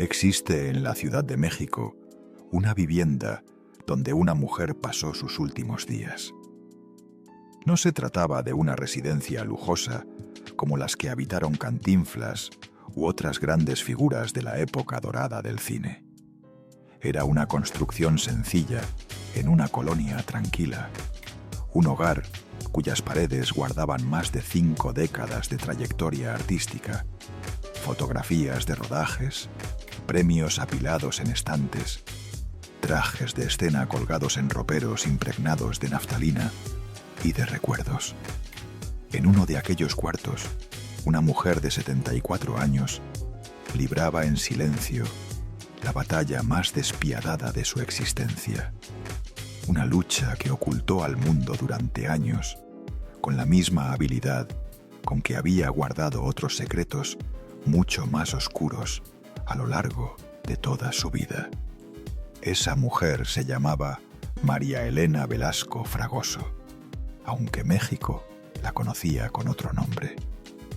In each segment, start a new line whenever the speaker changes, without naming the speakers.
Existe en la Ciudad de México una vivienda donde una mujer pasó sus últimos días. No se trataba de una residencia lujosa como las que habitaron Cantinflas u otras grandes figuras de la época dorada del cine. Era una construcción sencilla en una colonia tranquila, un hogar cuyas paredes guardaban más de 5 décadas de trayectoria artística, fotografías de rodajes, premios apilados en estantes, trajes de escena colgados en roperos impregnados de naftalina y de recuerdos. En uno de aquellos cuartos, una mujer de 74 años libraba en silencio la batalla más despiadada de su existencia. Una lucha que ocultó al mundo durante años, con la misma habilidad con que había guardado otros secretos mucho más oscuros a lo largo de toda su vida. Esa mujer se llamaba María Elena Velasco Fragoso, aunque México la conocía con otro nombre,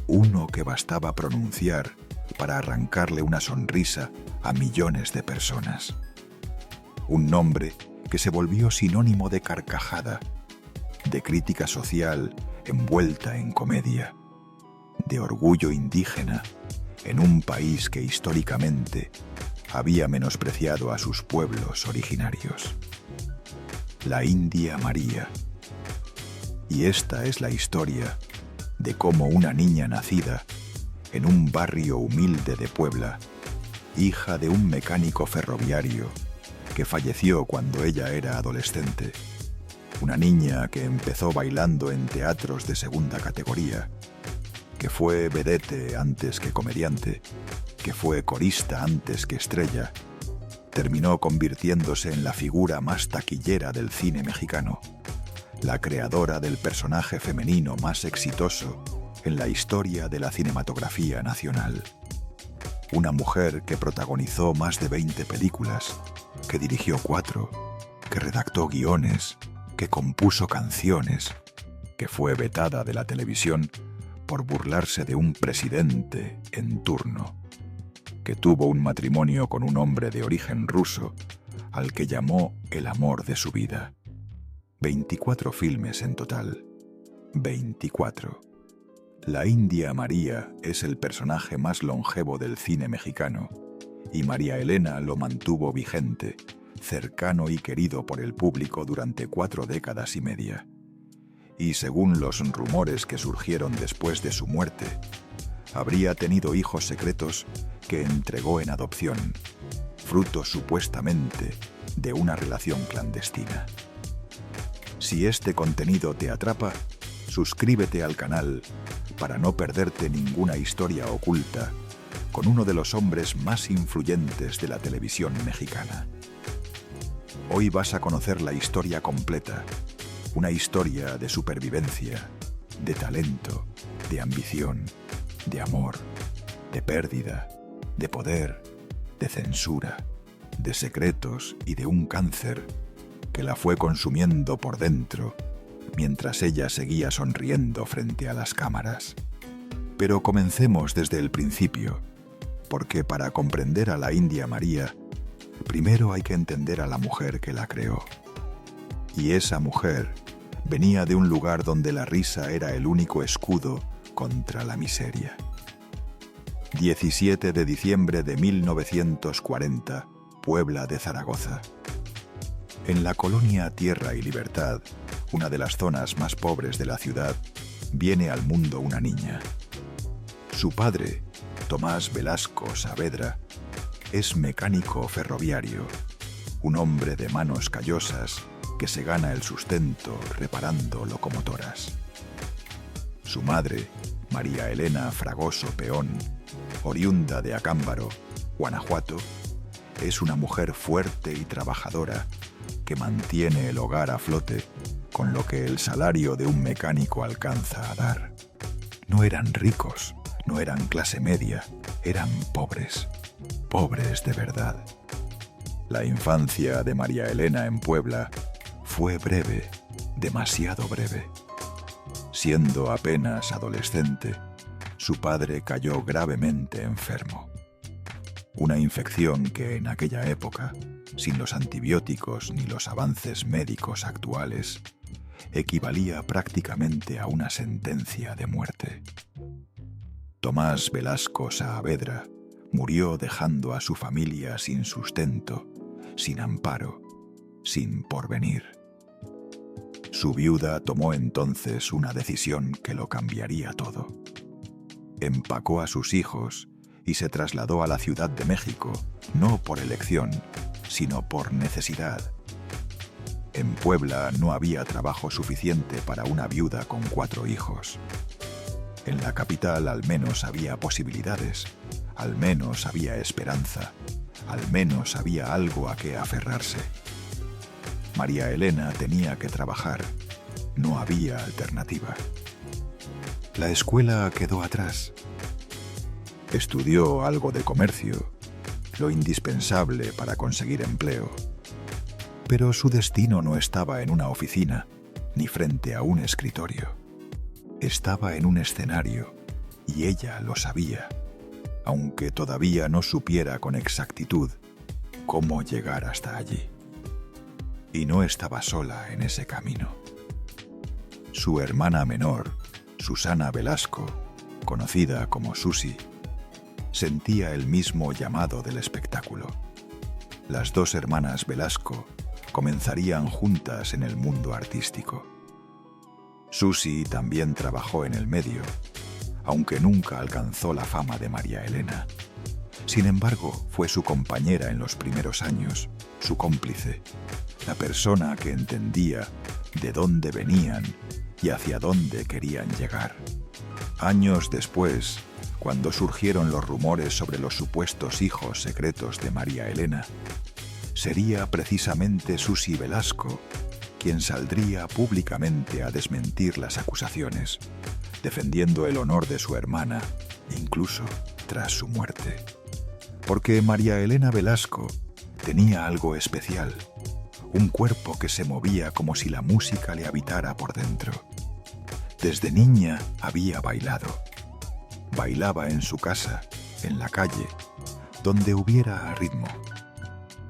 uno que bastaba pronunciar para arrancarle una sonrisa a millones de personas. Un nombre que se volvió sinónimo de carcajada, de crítica social envuelta en comedia, de orgullo indígena en un país que históricamente había menospreciado a sus pueblos originarios. La India María. Y esta es la historia de cómo una niña nacida en un barrio humilde de Puebla, hija de un mecánico ferroviario que falleció cuando ella era adolescente, una niña que empezó bailando en teatros de segunda categoría, que fue vedette antes que comediante, que fue corista antes que estrella, terminó convirtiéndose en la figura más taquillera del cine mexicano, la creadora del personaje femenino más exitoso en la historia de la cinematografía nacional. Una mujer que protagonizó más de 20 películas, que dirigió 4, que redactó guiones, que compuso canciones, que fue vetada de la televisión por burlarse de un presidente en turno, que tuvo un matrimonio con un hombre de origen ruso al que llamó el amor de su vida. 24 filmes en total. 24. La India María es el personaje más longevo del cine mexicano y María Elena lo mantuvo vigente, cercano y querido por el público durante 4 décadas y media. Y según los rumores que surgieron después de su muerte, habría tenido hijos secretos que entregó en adopción, fruto supuestamente de una relación clandestina. Si este contenido te atrapa, suscríbete al canal para no perderte ninguna historia oculta con uno de los hombres más influyentes de la televisión mexicana. Hoy vas a conocer la historia completa, una historia de supervivencia, de talento, de ambición, de amor, de pérdida, de poder, de censura, de secretos y de un cáncer que la fue consumiendo por dentro mientras ella seguía sonriendo frente a las cámaras. Pero comencemos desde el principio, porque para comprender a la India María, primero hay que entender a la mujer que la creó. Y esa mujer venía de un lugar donde la risa era el único escudo contra la miseria. 17 de diciembre de 1940, Puebla de Zaragoza. En la colonia Tierra y Libertad, una de las zonas más pobres de la ciudad, viene al mundo una niña. Su padre, Tomás Velasco Saavedra, es mecánico ferroviario, un hombre de manos callosas que se gana el sustento reparando locomotoras. Su madre, María Elena Fragoso Peón, oriunda de Acámbaro, Guanajuato, es una mujer fuerte y trabajadora que mantiene el hogar a flote con lo que el salario de un mecánico alcanza a dar. No eran ricos, no eran clase media, eran pobres, pobres de verdad. La infancia de María Elena en Puebla fue breve, demasiado breve. Siendo apenas adolescente, su padre cayó gravemente enfermo. Una infección que en aquella época, sin los antibióticos ni los avances médicos actuales, equivalía prácticamente a una sentencia de muerte. Tomás Velasco Saavedra murió dejando a su familia sin sustento, sin amparo, sin porvenir. Su viuda tomó entonces una decisión que lo cambiaría todo. Empacó a sus hijos y se trasladó a la Ciudad de México, no por elección, sino por necesidad. En Puebla no había trabajo suficiente para una viuda con 4 hijos. En la capital al menos había posibilidades, al menos había esperanza, al menos había algo a que aferrarse. María Elena tenía que trabajar, no había alternativa. La escuela quedó atrás. Estudió algo de comercio, lo indispensable para conseguir empleo. Pero su destino no estaba en una oficina, ni frente a un escritorio. Estaba en un escenario, y ella lo sabía, aunque todavía no supiera con exactitud cómo llegar hasta allí. Y no estaba sola en ese camino. Su hermana menor, Susana Velasco, conocida como Susi, sentía el mismo llamado del espectáculo. Las 2 hermanas Velasco comenzarían juntas en el mundo artístico. Susi también trabajó en el medio, aunque nunca alcanzó la fama de María Elena. Sin embargo, fue su compañera en los primeros años, su cómplice, la persona que entendía de dónde venían y hacia dónde querían llegar. Años después, cuando surgieron los rumores sobre los supuestos hijos secretos de María Elena, sería precisamente Susi Velasco quien saldría públicamente a desmentir las acusaciones, defendiendo el honor de su hermana, incluso tras su muerte. Porque María Elena Velasco tenía algo especial, un cuerpo que se movía como si la música le habitara por dentro. Desde niña había bailado. Bailaba en su casa, en la calle, donde hubiera ritmo.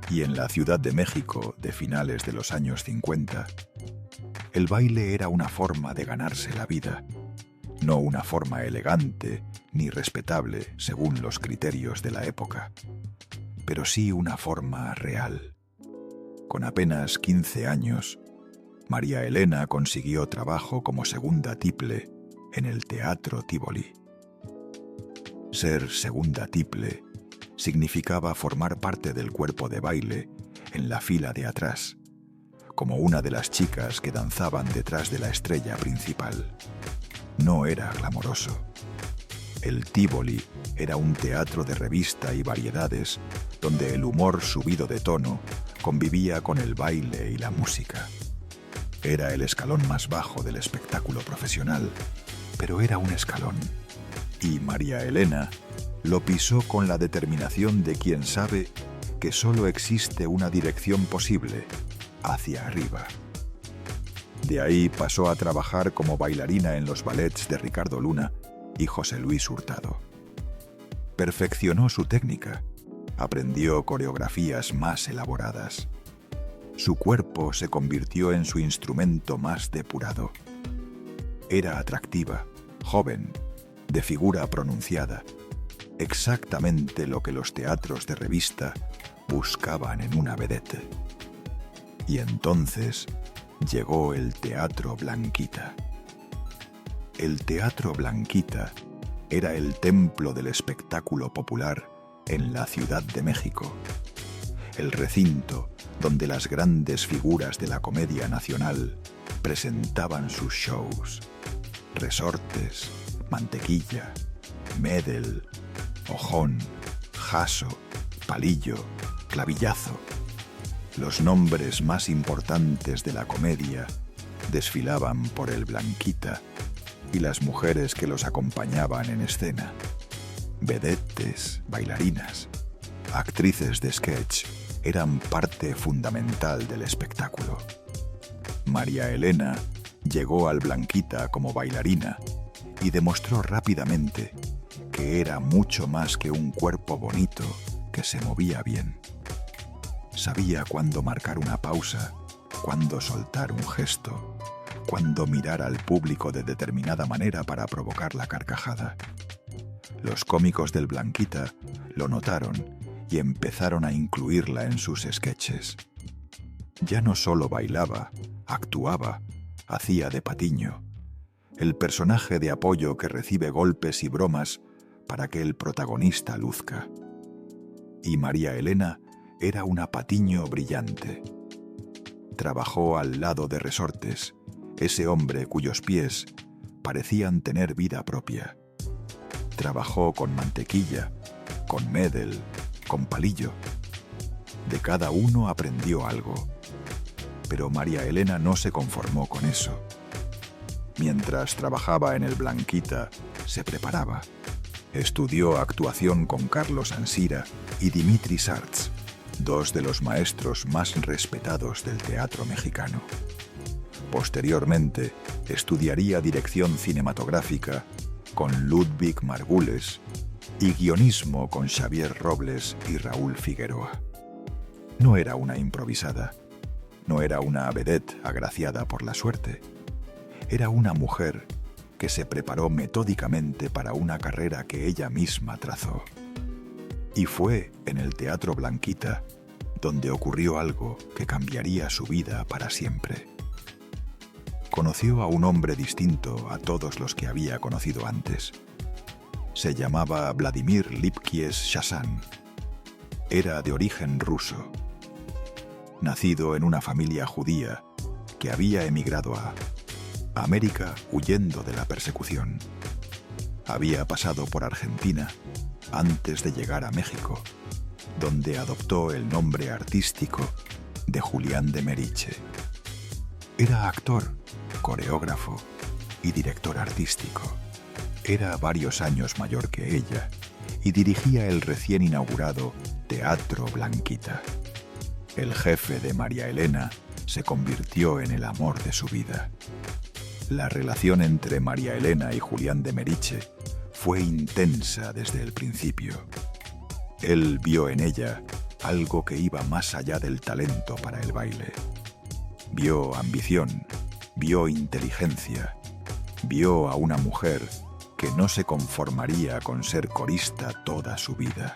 Y en la Ciudad de México de finales de los años 50, el baile era una forma de ganarse la vida, no una forma elegante ni respetable según los criterios de la época, pero sí una forma real. Con apenas 15 años, María Elena consiguió trabajo como segunda tiple en el Teatro Tívoli. Ser segunda tiple significaba formar parte del cuerpo de baile en la fila de atrás, como una de las chicas que danzaban detrás de la estrella principal. No era glamoroso. El Tívoli era un teatro de revista y variedades donde el humor subido de tono convivía con el baile y la música. Era el escalón más bajo del espectáculo profesional, pero era un escalón. Y María Elena lo pisó con la determinación de quien sabe que solo existe una dirección posible, hacia arriba. De ahí pasó a trabajar como bailarina en los ballets de Ricardo Luna y José Luis Hurtado. Perfeccionó su técnica, aprendió coreografías más elaboradas. Su cuerpo se convirtió en su instrumento más depurado. Era atractiva, joven, de figura pronunciada, exactamente lo que los teatros de revista buscaban en una vedette. Y entonces llegó el Teatro Blanquita. El Teatro Blanquita era el templo del espectáculo popular en la Ciudad de México, el recinto donde las grandes figuras de la comedia nacional presentaban sus shows. Resortes, Mantequilla, Medel, Ojón, Jaso, Palillo, Clavillazo. Los nombres más importantes de la comedia desfilaban por el Blanquita y las mujeres que los acompañaban en escena. Vedettes, bailarinas, actrices de sketch eran parte fundamental del espectáculo. María Elena llegó al Blanquita como bailarina y demostró rápidamente que era mucho más que un cuerpo bonito que se movía bien. Sabía cuándo marcar una pausa, cuándo soltar un gesto, cuándo mirar al público de determinada manera para provocar la carcajada. Los cómicos del Blanquita lo notaron y empezaron a incluirla en sus sketches. Ya no solo bailaba, actuaba, hacía de patiño, el personaje de apoyo que recibe golpes y bromas para que el protagonista luzca. Y María Elena era una patiño brillante. Trabajó al lado de Resortes, ese hombre cuyos pies parecían tener vida propia. Trabajó con Mantequilla, con Medel, con Palillo. De cada uno aprendió algo. Pero María Elena no se conformó con eso. Mientras trabajaba en el Blanquita, se preparaba. Estudió actuación con Carlos Ansira y Dimitri Sarts, dos de los maestros más respetados del teatro mexicano. Posteriormente, estudiaría dirección cinematográfica con Ludwig Margules y guionismo con Xavier Robles y Raúl Figueroa. No era una improvisada, no era una vedette agraciada por la suerte. Era una mujer que se preparó metódicamente para una carrera que ella misma trazó. Y fue en el Teatro Blanquita donde ocurrió algo que cambiaría su vida para siempre. Conoció a un hombre distinto a todos los que había conocido antes. Se llamaba Vladimir Lipkies Shazan. Era de origen ruso. Nacido en una familia judía que había emigrado a América huyendo de la persecución. Había pasado por Argentina antes de llegar a México, donde adoptó el nombre artístico de Julián de Meriche. Era actor, coreógrafo y director artístico. Era varios años mayor que ella y dirigía el recién inaugurado Teatro Blanquita. El jefe de María Elena se convirtió en el amor de su vida. La relación entre María Elena y Julián de Meriche fue intensa desde el principio. Él vio en ella algo que iba más allá del talento para el baile. Vio ambición, vio inteligencia, vio a una mujer que no se conformaría con ser corista toda su vida.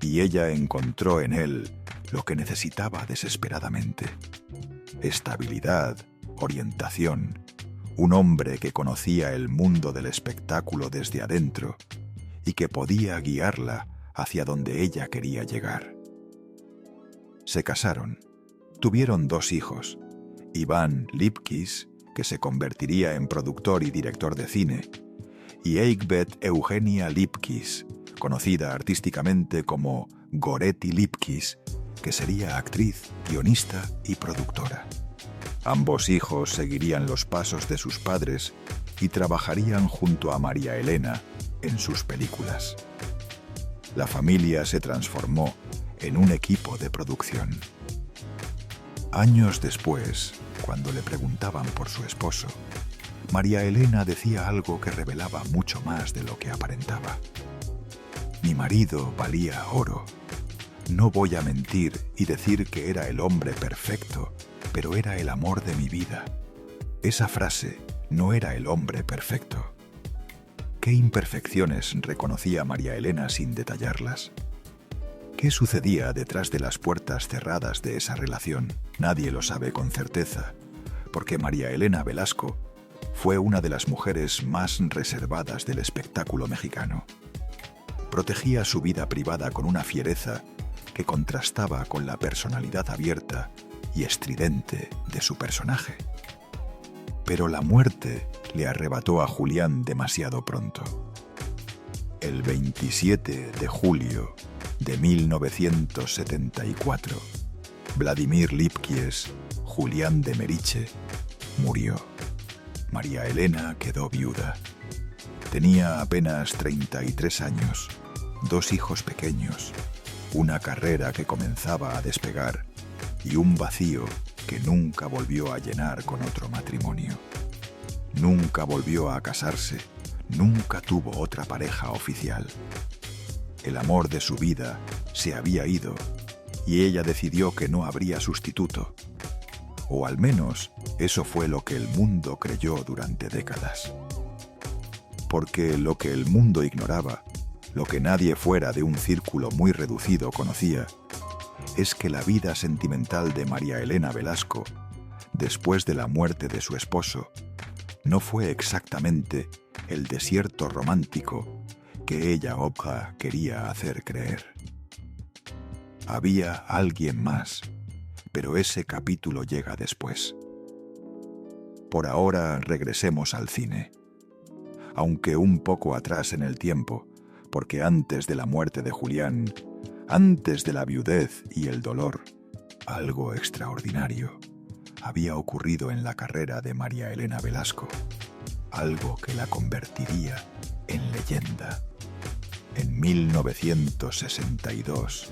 Y ella encontró en él lo que necesitaba desesperadamente: estabilidad, orientación, un hombre que conocía el mundo del espectáculo desde adentro y que podía guiarla hacia donde ella quería llegar. Se casaron, tuvieron 2 hijos, Iván Lipkies, que se convertiría en productor y director de cine, y Egbert Eugenia Lipkies, conocida artísticamente como Goretti Lipkies, que sería actriz, guionista y productora. Ambos hijos seguirían los pasos de sus padres y trabajarían junto a María Elena en sus películas. La familia se transformó en un equipo de producción. Años después, cuando le preguntaban por su esposo, María Elena decía algo que revelaba mucho más de lo que aparentaba. Mi marido valía oro. No voy a mentir y decir que era el hombre perfecto, pero era el amor de mi vida. Esa frase no era el hombre perfecto. ¿Qué imperfecciones reconocía María Elena sin detallarlas? ¿Qué sucedía detrás de las puertas cerradas de esa relación? Nadie lo sabe con certeza, porque María Elena Velasco fue una de las mujeres más reservadas del espectáculo mexicano. Protegía su vida privada con una fiereza que contrastaba con la personalidad abierta y estridente de su personaje. Pero la muerte le arrebató a Julián demasiado pronto. El 27 de julio de 1974, Vladimir Lipkies, Julián de Meriche, murió. María Elena quedó viuda. Tenía apenas 33 años, 2 hijos pequeños, una carrera que comenzaba a despegar y un vacío que nunca volvió a llenar con otro matrimonio. Nunca volvió a casarse, nunca tuvo otra pareja oficial. El amor de su vida se había ido y ella decidió que no habría sustituto. O al menos eso fue lo que el mundo creyó durante décadas. Porque lo que el mundo ignoraba, lo que nadie fuera de un círculo muy reducido conocía, es que la vida sentimental de María Elena Velasco, después de la muerte de su esposo, no fue exactamente el desierto romántico que ella quería hacer creer. Había alguien más, pero ese capítulo llega después. Por ahora regresemos al cine, aunque un poco atrás en el tiempo, porque antes de la muerte de Julián, antes de la viudez y el dolor, algo extraordinario había ocurrido en la carrera de María Elena Velasco, algo que la convertiría en leyenda. En 1962,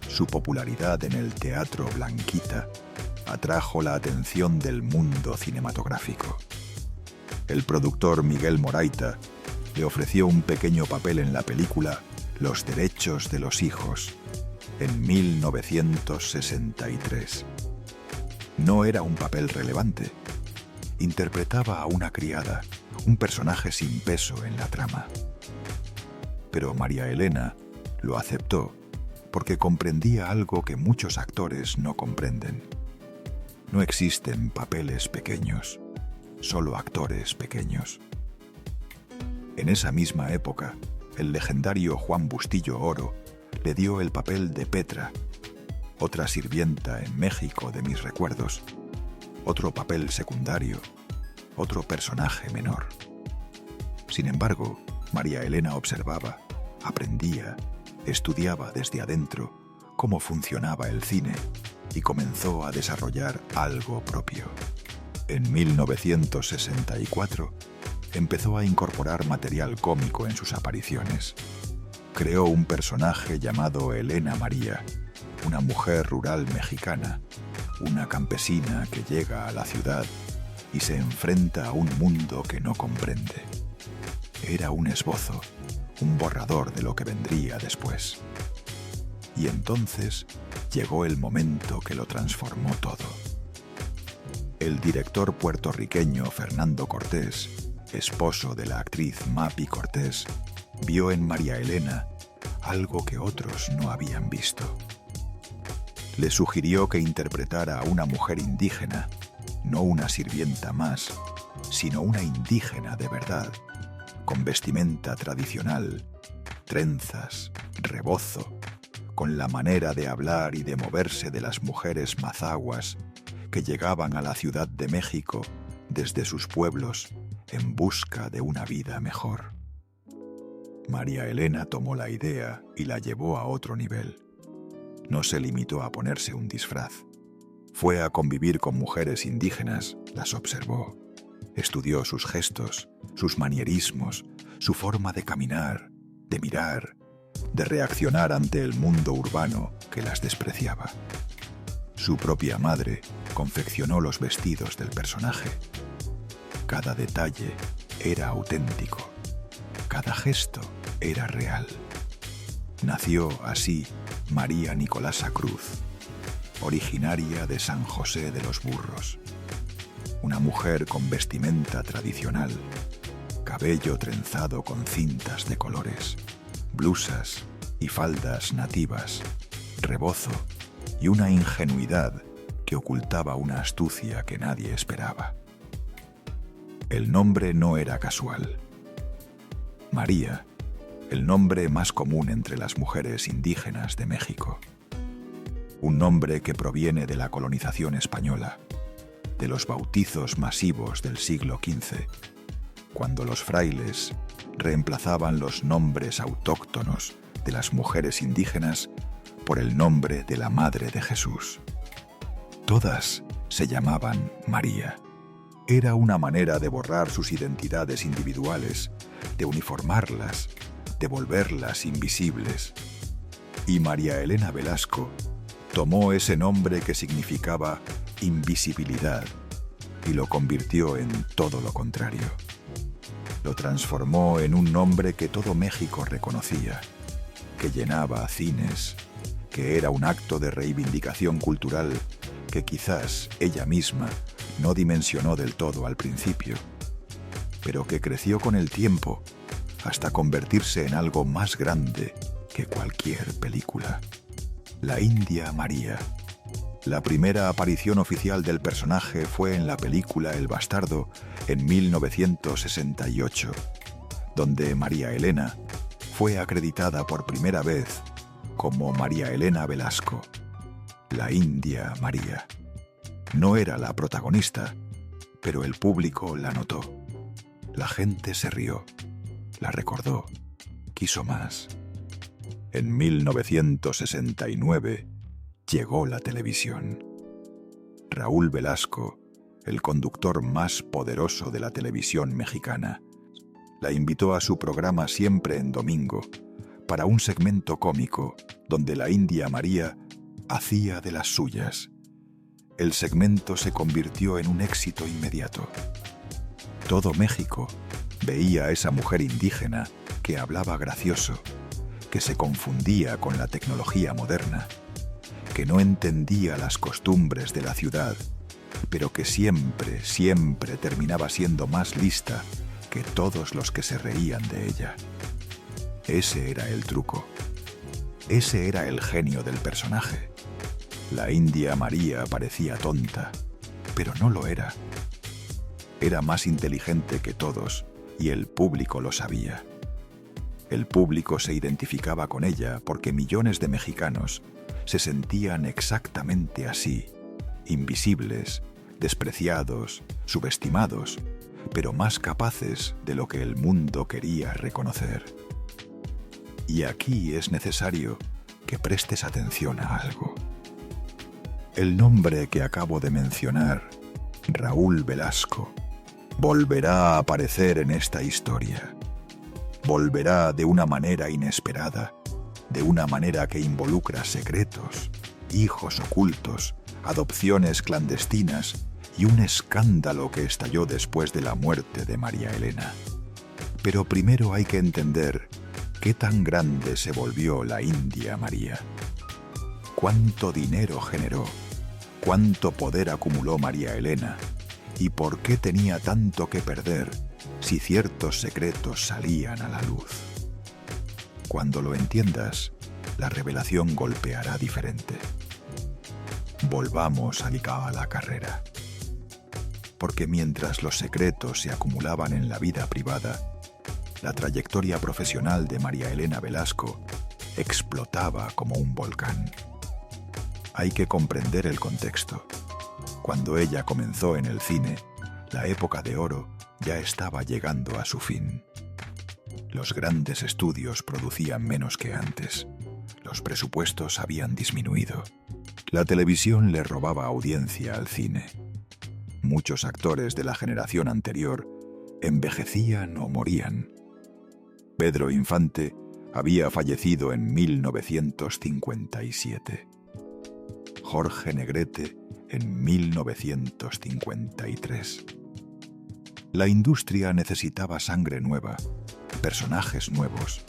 su popularidad en el Teatro Blanquita atrajo la atención del mundo cinematográfico. El productor Miguel Moraita le ofreció un pequeño papel en la película Los derechos de los hijos, en 1963. No era un papel relevante. Interpretaba a una criada, un personaje sin peso en la trama. Pero María Elena lo aceptó porque comprendía algo que muchos actores no comprenden. No existen papeles pequeños, solo actores pequeños. En esa misma época, el legendario Juan Bustillo Oro le dio el papel de Petra, otra sirvienta en México de mis recuerdos, otro papel secundario, otro personaje menor. Sin embargo, María Elena observaba, aprendía, estudiaba desde adentro cómo funcionaba el cine y comenzó a desarrollar algo propio. En 1964, empezó a incorporar material cómico en sus apariciones. Creó un personaje llamado Elena María, una mujer rural mexicana, una campesina que llega a la ciudad y se enfrenta a un mundo que no comprende. Era un esbozo, un borrador de lo que vendría después. Y entonces llegó el momento que lo transformó todo. El director puertorriqueño Fernando Cortés, esposo de la actriz Mapi Cortés, vio en María Elena algo que otros no habían visto. Le sugirió que interpretara a una mujer indígena, no una sirvienta más, sino una indígena de verdad, con vestimenta tradicional, trenzas, rebozo, con la manera de hablar y de moverse de las mujeres mazahuas que llegaban a la Ciudad de México desde sus pueblos en busca de una vida mejor. María Elena tomó la idea y la llevó a otro nivel. No se limitó a ponerse un disfraz. Fue a convivir con mujeres indígenas, las observó, estudió sus gestos, sus manierismos, su forma de caminar, de mirar, de reaccionar ante el mundo urbano que las despreciaba. Su propia madre confeccionó los vestidos del personaje. Cada detalle era auténtico, cada gesto era real. Nació así María Nicolasa Cruz, originaria de San José de los Burros, una mujer con vestimenta tradicional, cabello trenzado con cintas de colores, blusas y faldas nativas, rebozo y una ingenuidad que ocultaba una astucia que nadie esperaba. El nombre no era casual. María, el nombre más común entre las mujeres indígenas de México. Un nombre que proviene de la colonización española, de los bautizos masivos del siglo XV, cuando los frailes reemplazaban los nombres autóctonos de las mujeres indígenas por el nombre de la Madre de Jesús. Todas se llamaban María. Era una manera de borrar sus identidades individuales, de uniformarlas, de volverlas invisibles. Y María Elena Velasco tomó ese nombre que significaba invisibilidad y lo convirtió en todo lo contrario. Lo transformó en un nombre que todo México reconocía, que llenaba cines, que era un acto de reivindicación cultural que quizás ella misma no dimensionó del todo al principio, pero que creció con el tiempo hasta convertirse en algo más grande que cualquier película. La India María. La primera aparición oficial del personaje fue en la película El Bastardo en 1968, donde María Elena fue acreditada por primera vez como María Elena Velasco, la India María. No era la protagonista, pero el público la notó. La gente se rió, la recordó, quiso más. En 1969 llegó la televisión. Raúl Velasco, el conductor más poderoso de la televisión mexicana, la invitó a su programa Siempre en Domingo para un segmento cómico donde la India María hacía de las suyas. El segmento se convirtió en un éxito inmediato. Todo México veía a esa mujer indígena que hablaba gracioso, que se confundía con la tecnología moderna, que no entendía las costumbres de la ciudad, pero que siempre terminaba siendo más lista que todos los que se reían de ella. Ese era el truco. Ese era el genio del personaje. La India María parecía tonta, pero no lo era. Era más inteligente que todos y el público lo sabía. El público se identificaba con ella porque millones de mexicanos se sentían exactamente así, invisibles, despreciados, subestimados, pero más capaces de lo que el mundo quería reconocer. Y aquí es necesario que prestes atención a algo. El nombre que acabo de mencionar, Raúl Velasco, volverá a aparecer en esta historia. Volverá de una manera inesperada, de una manera que involucra secretos, hijos ocultos, adopciones clandestinas y un escándalo que estalló después de la muerte de María Elena. Pero primero hay que entender qué tan grande se volvió la India María. ¿Cuánto dinero generó? ¿Cuánto poder acumuló María Elena? ¿Y por qué tenía tanto que perder si ciertos secretos salían a la luz? Cuando lo entiendas, la revelación golpeará diferente. Volvamos a la carrera. Porque mientras los secretos se acumulaban en la vida privada, la trayectoria profesional de María Elena Velasco explotaba como un volcán. Hay que comprender el contexto. Cuando ella comenzó en el cine, la época de oro ya estaba llegando a su fin. Los grandes estudios producían menos que antes. Los presupuestos habían disminuido. La televisión le robaba audiencia al cine. Muchos actores de la generación anterior envejecían o morían. Pedro Infante había fallecido en 1957. Jorge Negrete en 1953. La industria necesitaba sangre nueva, personajes nuevos,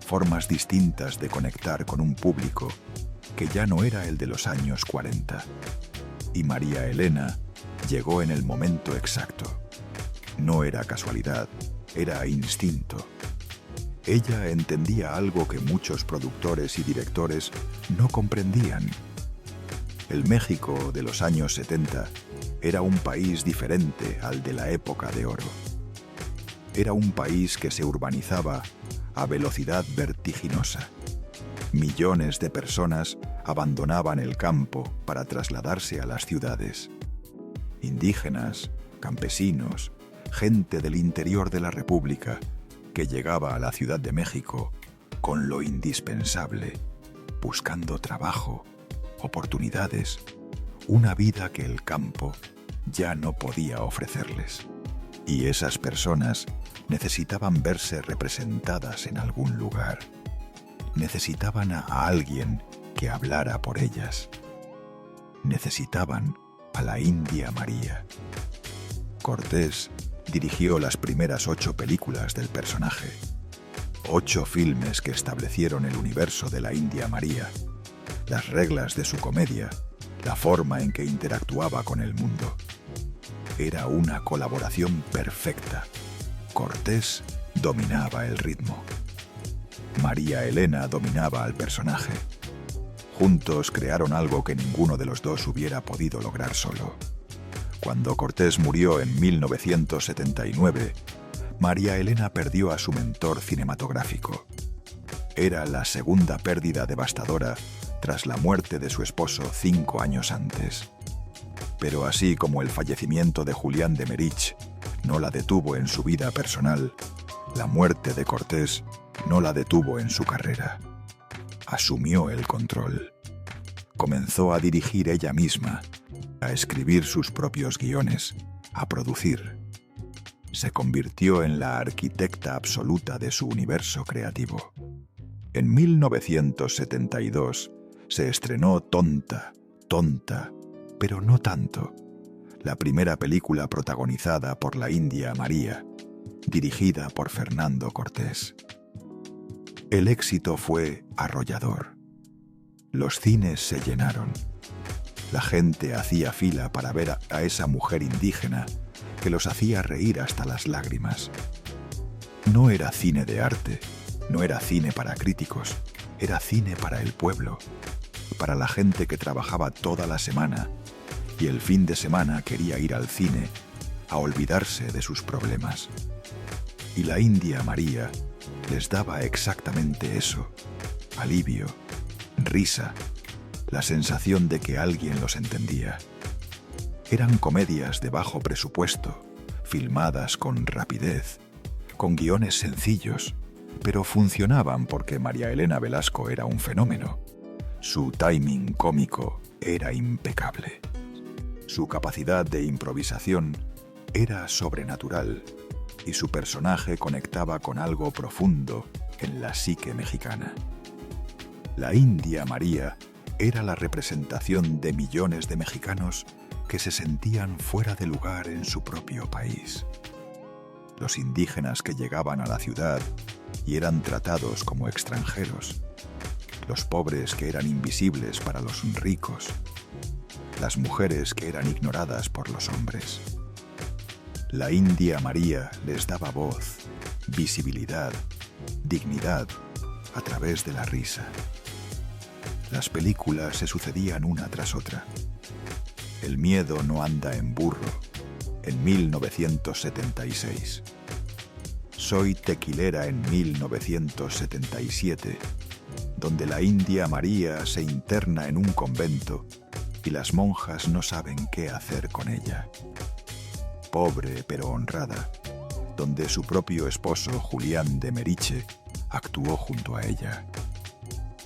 formas distintas de conectar con un público que ya no era el de los años 40. Y María Elena llegó en el momento exacto. No era casualidad, era instinto. Ella entendía algo que muchos productores y directores no comprendían. El México de los años 70 era un país diferente al de la época de oro. Era un país que se urbanizaba a velocidad vertiginosa. Millones de personas abandonaban el campo para trasladarse a las ciudades. Indígenas, campesinos, gente del interior de la República que llegaba a la Ciudad de México con lo indispensable, buscando trabajo, oportunidades, una vida que el campo ya no podía ofrecerles. Y esas personas necesitaban verse representadas en algún lugar. Necesitaban a alguien que hablara por ellas. Necesitaban a la India María. Cortés dirigió las primeras 8 películas del personaje. 8 filmes que establecieron el universo de la India María, las reglas de su comedia, la forma en que interactuaba con el mundo. Era una colaboración perfecta. Cortés dominaba el ritmo. María Elena dominaba al personaje. Juntos crearon algo que ninguno de los dos hubiera podido lograr solo. Cuando Cortés murió en 1979, María Elena perdió a su mentor cinematográfico. Era la segunda pérdida devastadora tras la muerte de su esposo 5 años antes. Pero así como el fallecimiento de Julián de Merich no la detuvo en su vida personal, la muerte de Cortés no la detuvo en su carrera. Asumió el control. Comenzó a dirigir ella misma, a escribir sus propios guiones, a producir. Se convirtió en la arquitecta absoluta de su universo creativo. En 1972 se estrenó Tonta, pero no tanto, la primera película protagonizada por la India María, dirigida por Fernando Cortés. El éxito fue arrollador. Los cines se llenaron. La gente hacía fila para ver a esa mujer indígena que los hacía reír hasta las lágrimas. No era cine de arte, no era cine para críticos, era cine para el pueblo, para la gente que trabajaba toda la semana y el fin de semana quería ir al cine a olvidarse de sus problemas. Y la India María les daba exactamente eso: alivio, risa, la sensación de que alguien los entendía. Eran comedias de bajo presupuesto, filmadas con rapidez, con guiones sencillos, pero funcionaban porque María Elena Velasco era un fenómeno. Su timing cómico era impecable. Su capacidad de improvisación era sobrenatural y su personaje conectaba con algo profundo en la psique mexicana. La India María era la representación de millones de mexicanos que se sentían fuera de lugar en su propio país. Los indígenas que llegaban a la ciudad y eran tratados como extranjeros, los pobres que eran invisibles para los ricos, las mujeres que eran ignoradas por los hombres. La India María les daba voz, visibilidad, dignidad a través de la risa. Las películas se sucedían una tras otra. El miedo no anda en burro, en 1976. Soy tequilera en 1977, donde la India María se interna en un convento y las monjas no saben qué hacer con ella. Pobre pero honrada, donde su propio esposo Julián de Meriche actuó junto a ella.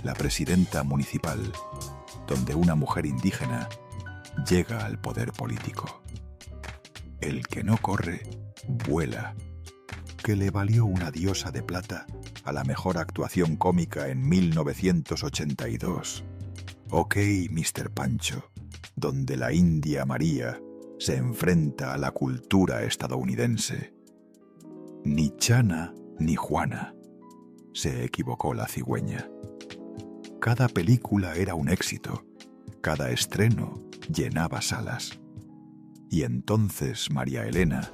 La presidenta municipal, donde una mujer indígena llega al poder político. El que no corre, vuela, que le valió una diosa de plata a la mejor actuación cómica en 1982. Ok, Mr. Pancho, donde la India María se enfrenta a la cultura estadounidense. Ni Chana ni Juana. Se equivocó la cigüeña. Cada película era un éxito, cada estreno llenaba salas. Y entonces María Elena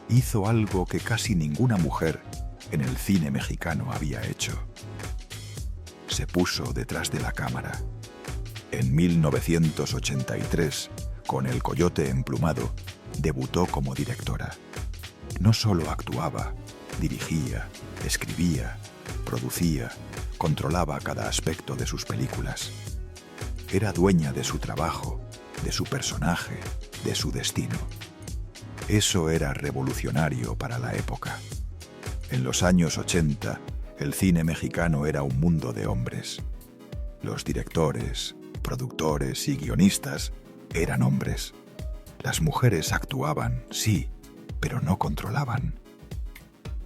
hizo algo que casi ninguna mujer en el cine mexicano había hecho. Se puso detrás de la cámara. En 1983, con El Coyote Emplumado, debutó como directora. No solo actuaba, dirigía, escribía, producía, controlaba cada aspecto de sus películas. Era dueña de su trabajo, de su personaje, de su destino. Eso era revolucionario para la época. En los años 80, el cine mexicano era un mundo de hombres. Los directores, productores y guionistas eran hombres. Las mujeres actuaban, sí, pero no controlaban.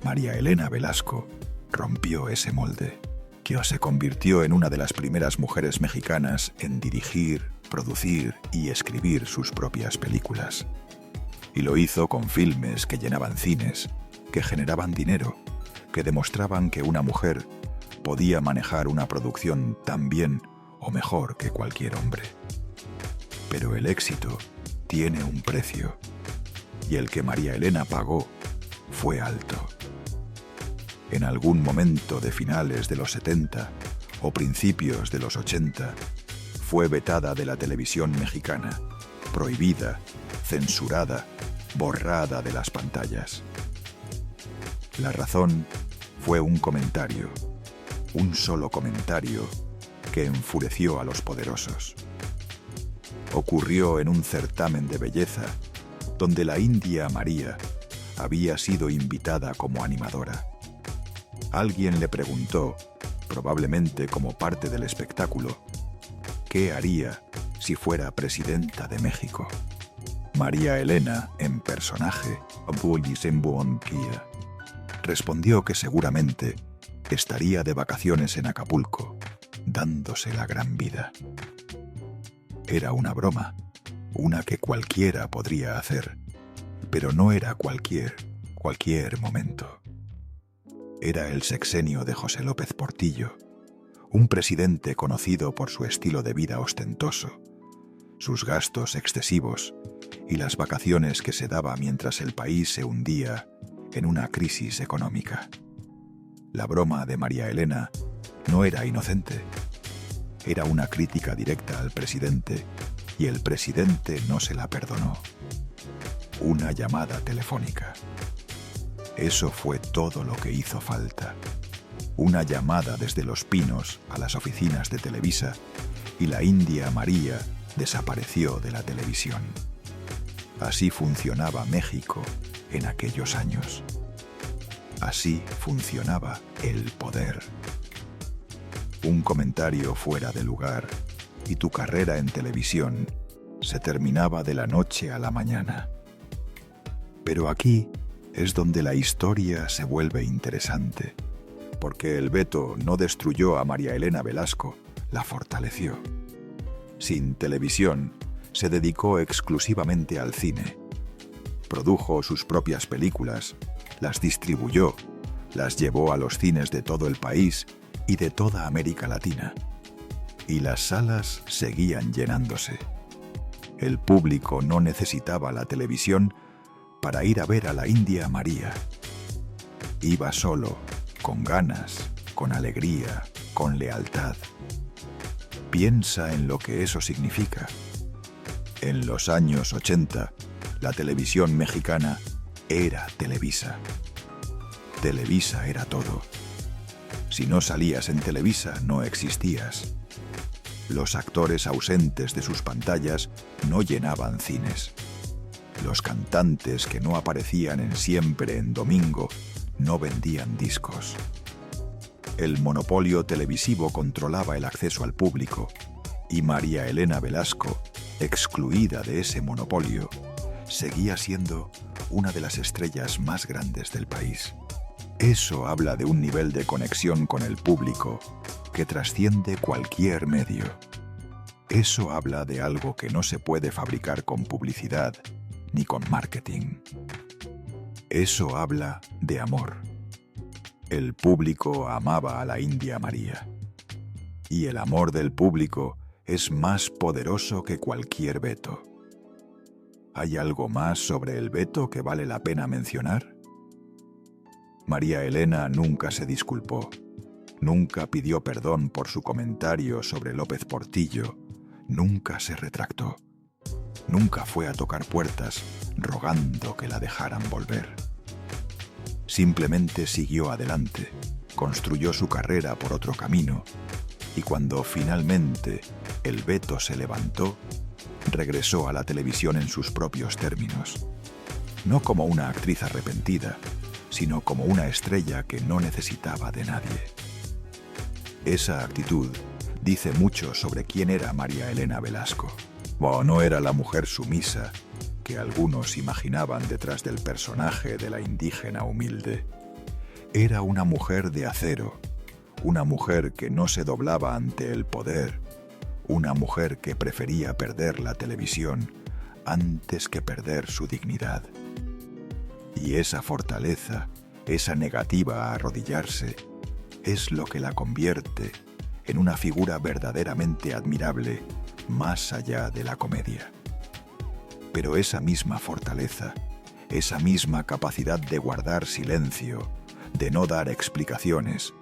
María Elena Velasco rompió ese molde, que se convirtió en una de las primeras mujeres mexicanas en dirigir, producir y escribir sus propias películas. Y lo hizo con filmes que llenaban cines, que generaban dinero, que demostraban que una mujer podía manejar una producción tan bien o mejor que cualquier hombre. Pero el éxito tiene un precio, y el que María Elena pagó fue alto. En algún momento de finales de los 70 o principios de los 80, fue vetada de la televisión mexicana, prohibida, censurada, borrada de las pantallas. La razón fue un comentario, un solo comentario que enfureció a los poderosos. Ocurrió en un certamen de belleza donde la India María había sido invitada como animadora. Alguien le preguntó, probablemente como parte del espectáculo, ¿qué haría si fuera presidenta de México? María Elena, en personaje, respondió que seguramente estaría de vacaciones en Acapulco, dándose la gran vida. Era una broma, una que cualquiera podría hacer, pero no era cualquier momento. Era el sexenio de José López Portillo, un presidente conocido por su estilo de vida ostentoso, sus gastos excesivos y las vacaciones que se daba mientras el país se hundía en una crisis económica. La broma de María Elena no era inocente. Era una crítica directa al presidente y el presidente no se la perdonó. Una llamada telefónica. Eso fue todo lo que hizo falta. Una llamada desde Los Pinos a las oficinas de Televisa y la India María desapareció de la televisión. Así funcionaba México en aquellos años. Así funcionaba el poder. Un comentario fuera de lugar y tu carrera en televisión se terminaba de la noche a la mañana. Pero aquí es donde la historia se vuelve interesante, porque el veto no destruyó a María Elena Velasco, la fortaleció. Sin televisión, se dedicó exclusivamente al cine. Produjo sus propias películas, las distribuyó, las llevó a los cines de todo el país y de toda América Latina. Y las salas seguían llenándose. El público no necesitaba la televisión para ir a ver a la India María. Iba solo, con ganas, con alegría, con lealtad. Piensa en lo que eso significa. En los años 80, la televisión mexicana era Televisa. Televisa era todo. Si no salías en Televisa, no existías. Los actores ausentes de sus pantallas no llenaban cines. Los cantantes que no aparecían en Siempre en Domingo no vendían discos. El monopolio televisivo controlaba el acceso al público y María Elena Velasco, excluida de ese monopolio, seguía siendo una de las estrellas más grandes del país. Eso habla de un nivel de conexión con el público que trasciende cualquier medio. Eso habla de algo que no se puede fabricar con publicidad ni con marketing. Eso habla de amor. El público amaba a la India María. Y el amor del público es más poderoso que cualquier veto. ¿Hay algo más sobre el veto que vale la pena mencionar? María Elena nunca se disculpó, nunca pidió perdón por su comentario sobre López Portillo, nunca se retractó, nunca fue a tocar puertas rogando que la dejaran volver. Simplemente siguió adelante, construyó su carrera por otro camino, y cuando finalmente el veto se levantó, regresó a la televisión en sus propios términos, no como una actriz arrepentida, sino como una estrella que no necesitaba de nadie. Esa actitud dice mucho sobre quién era María Elena Velasco. No era la mujer sumisa que algunos imaginaban detrás del personaje de la indígena humilde. Era una mujer de acero, una mujer que no se doblaba ante el poder, una mujer que prefería perder la televisión antes que perder su dignidad. Y esa fortaleza esa negativa a arrodillarse, es lo que la convierte en una figura verdaderamente admirable más allá de la comedia. Pero esa misma fortaleza, esa misma capacidad de guardar silencio, de no dar explicaciones,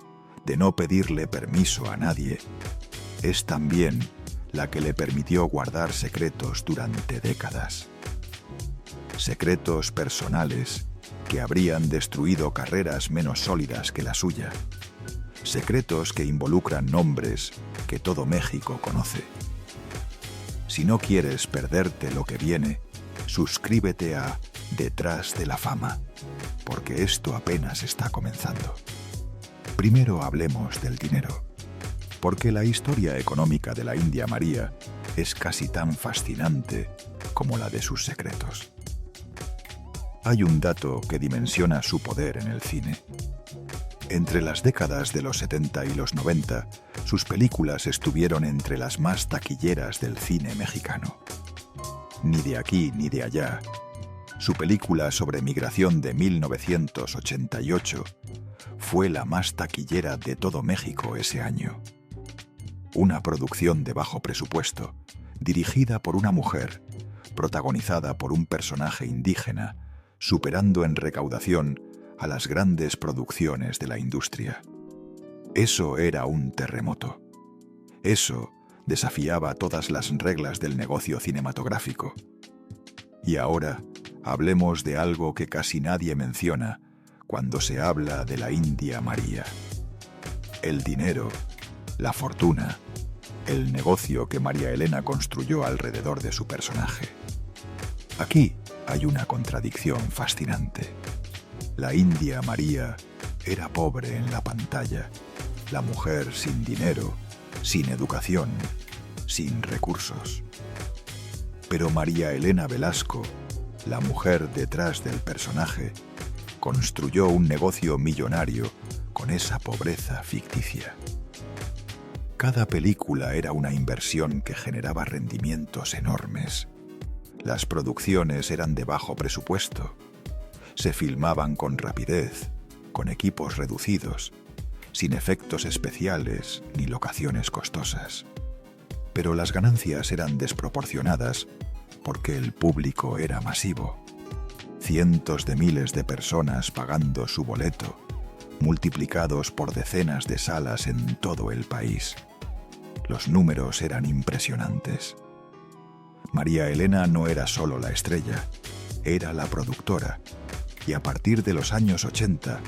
de no pedirle permiso a nadie, es también la que le permitió guardar secretos durante décadas. Secretos personales que habrían destruido carreras menos sólidas que la suya. Secretos que involucran nombres que todo México conoce. Si no quieres perderte lo que viene, suscríbete a Detrás de la Fama, porque esto apenas está comenzando. Primero hablemos del dinero, porque la historia económica de la India María es casi tan fascinante como la de sus secretos. Hay un dato que dimensiona su poder en el cine. Entre las décadas de los 70 y los 90, sus películas estuvieron entre las más taquilleras del cine mexicano. Ni de aquí ni de allá. Su película sobre migración de 1988 fue la más taquillera de todo México ese año. Una producción de bajo presupuesto, dirigida por una mujer, protagonizada por un personaje indígena, superando en recaudación a las grandes producciones de la industria. Eso era un terremoto. Eso desafiaba todas las reglas del negocio cinematográfico. Y ahora hablemos de algo que casi nadie menciona cuando se habla de la India María. El dinero, la fortuna, el negocio que María Elena construyó alrededor de su personaje. Aquí hay una contradicción fascinante. La India María era pobre en la pantalla, la mujer sin dinero, sin educación, sin recursos. Pero María Elena Velasco, la mujer detrás del personaje, construyó un negocio millonario con esa pobreza ficticia. Cada película era una inversión que generaba rendimientos enormes. Las producciones eran de bajo presupuesto. Se filmaban con rapidez, con equipos reducidos, sin efectos especiales ni locaciones costosas. Pero las ganancias eran desproporcionadas porque el público era masivo. Cientos de miles de personas pagando su boleto, multiplicados por decenas de salas en todo el país. Los números eran impresionantes. María Elena no era solo la estrella, era la productora, y a partir de los años 80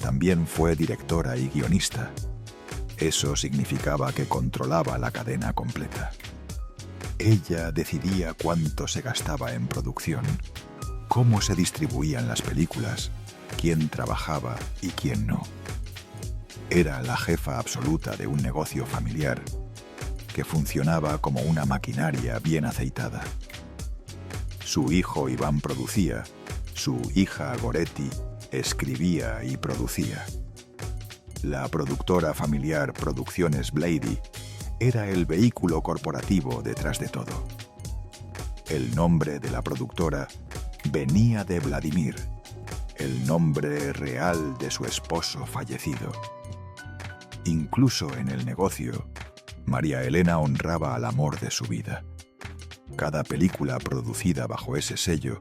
también fue directora y guionista. Eso significaba que controlaba la cadena completa. Ella decidía cuánto se gastaba en producción, cómo se distribuían las películas, quién trabajaba y quién no. Era la jefa absoluta de un negocio familiar que funcionaba como una maquinaria bien aceitada. Su hijo Iván producía, su hija Goretti escribía y producía. La productora familiar Producciones Blady era el vehículo corporativo detrás de todo. El nombre de la productora venía de Vladimir, el nombre real de su esposo fallecido. Incluso en el negocio, María Elena honraba al amor de su vida. Cada película producida bajo ese sello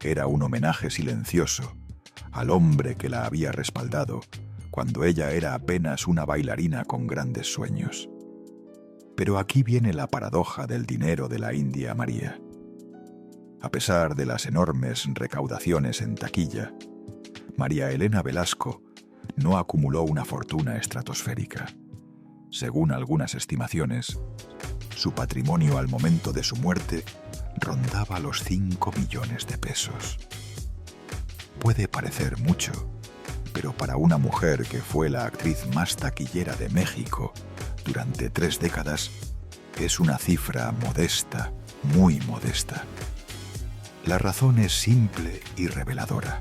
era un homenaje silencioso al hombre que la había respaldado cuando ella era apenas una bailarina con grandes sueños. Pero aquí viene la paradoja del dinero de la India María. A pesar de las enormes recaudaciones en taquilla, María Elena Velasco no acumuló una fortuna estratosférica. Según algunas estimaciones, su patrimonio al momento de su muerte rondaba los 5 millones de pesos. Puede parecer mucho, pero para una mujer que fue la actriz más taquillera de México durante 3 décadas, es una cifra modesta, muy modesta. La razón es simple y reveladora.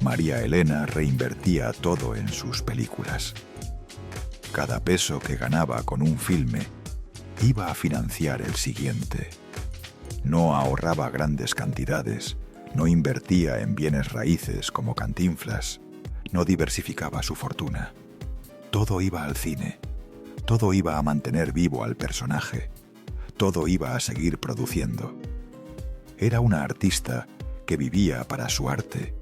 María Elena reinvertía todo en sus películas. Cada peso que ganaba con un filme iba a financiar el siguiente. No ahorraba grandes cantidades, no invertía en bienes raíces como Cantinflas. no diversificaba su fortuna. Todo iba al cine, todo iba a mantener vivo al personaje, todo iba a seguir produciendo. Era una artista que vivía para su arte,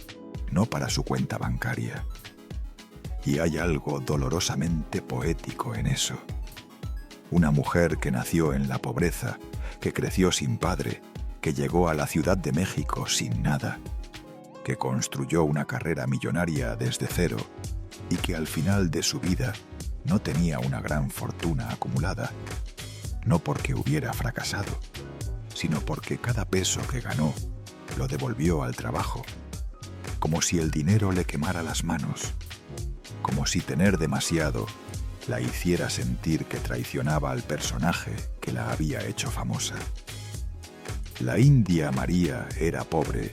no para su cuenta bancaria. Y hay algo dolorosamente poético en eso. Una mujer que nació en la pobreza, que creció sin padre, que llegó a la Ciudad de México sin nada, que construyó una carrera millonaria desde cero y que al final de su vida no tenía una gran fortuna acumulada, no porque hubiera fracasado, sino porque cada peso que ganó lo devolvió al trabajo, como si el dinero le quemara las manos, como si tener demasiado la hiciera sentir que traicionaba al personaje que la había hecho famosa. La India María era pobre